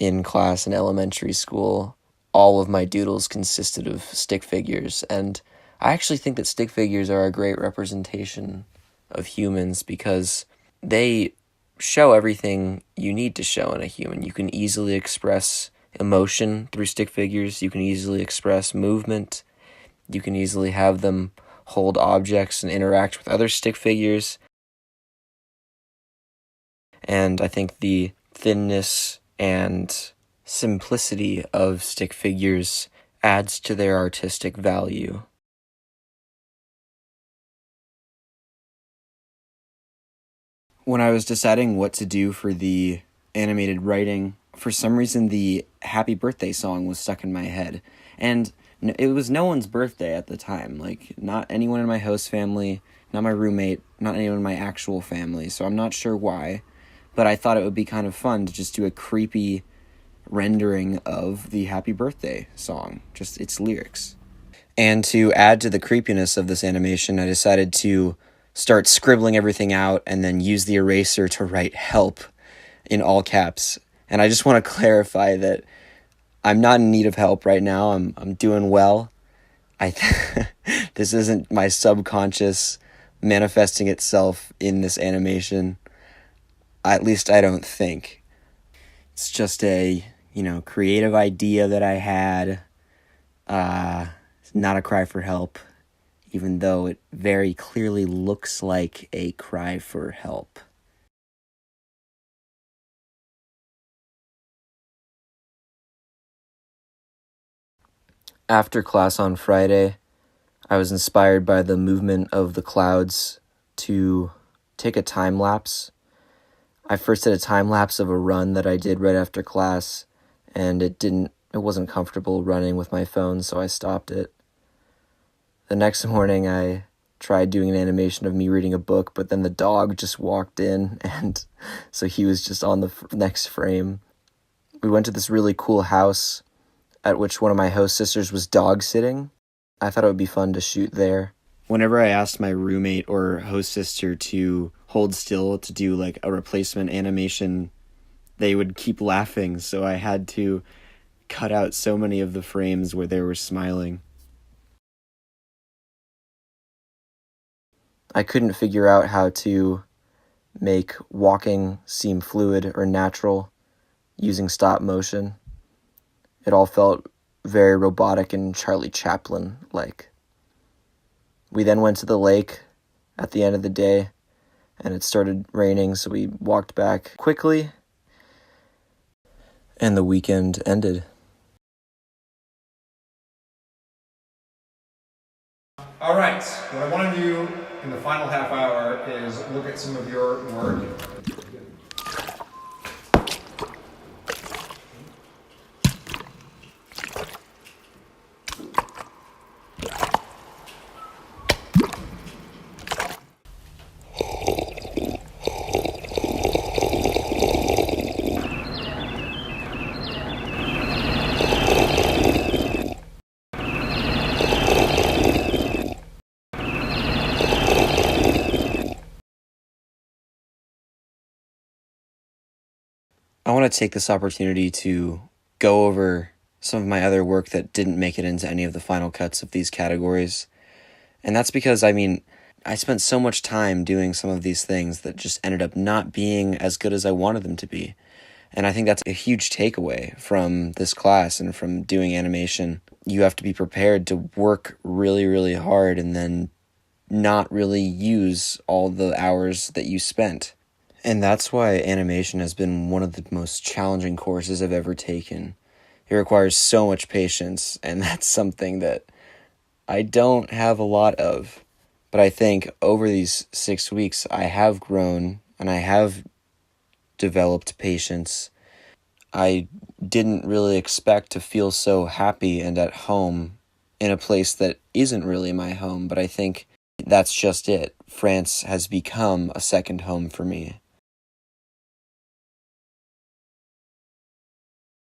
in class in elementary school, all of my doodles consisted of stick figures, and I actually think that stick figures are a great representation of humans because they show everything you need to show in a human. You can easily express emotion through stick figures. You can easily express movement. You can easily have them hold objects and interact with other stick figures. And I think the thinness and simplicity of stick figures adds to their artistic value. When I was deciding what to do for the animated writing, for some reason the Happy Birthday song was stuck in my head. And it was no one's birthday at the time. Like, not anyone in my host family, not my roommate, not anyone in my actual family. So I'm not sure why. But I thought it would be kind of fun to just do a creepy rendering of the Happy Birthday song, just its lyrics. And to add to the creepiness of this animation, I decided to start scribbling everything out and then use the eraser to write help in all caps. And I just want to clarify that I'm not in need of help right now. I'm doing well. This isn't my subconscious manifesting itself in this animation. At least I don't think. It's just a, creative idea that I had. It's not a cry for help, even though it very clearly looks like a cry for help. After class on Friday, I was inspired by the movement of the clouds to take a time lapse. I first did a time lapse of a run that I did right after class, and it wasn't comfortable running with my phone, so I stopped it. The next morning, I tried doing an animation of me reading a book, but then the dog just walked in, and so he was just on the next frame. We went to this really cool house at which one of my host sisters was dog sitting. I thought it would be fun to shoot there. Whenever I asked my roommate or host sister to hold still to do like a replacement animation, they would keep laughing, so I had to cut out so many of the frames where they were smiling. I couldn't figure out how to make walking seem fluid or natural using stop motion. It all felt very robotic and Charlie Chaplin-like. We then went to the lake at the end of the day, and it started raining, so we walked back quickly, and the weekend ended. All right, what I want to do in the final half hour is look at some of your work. I want to take this opportunity to go over some of my other work that didn't make it into any of the final cuts of these categories. And that's because, I spent so much time doing some of these things that just ended up not being as good as I wanted them to be. And I think that's a huge takeaway from this class and from doing animation. You have to be prepared to work really, really hard and then not really use all the hours that you spent. And that's why animation has been one of the most challenging courses I've ever taken. It requires so much patience, and that's something that I don't have a lot of. But I think over these 6 weeks, I have grown, and I have developed patience. I didn't really expect to feel so happy and at home in a place that isn't really my home, but I think that's just it. France has become a second home for me.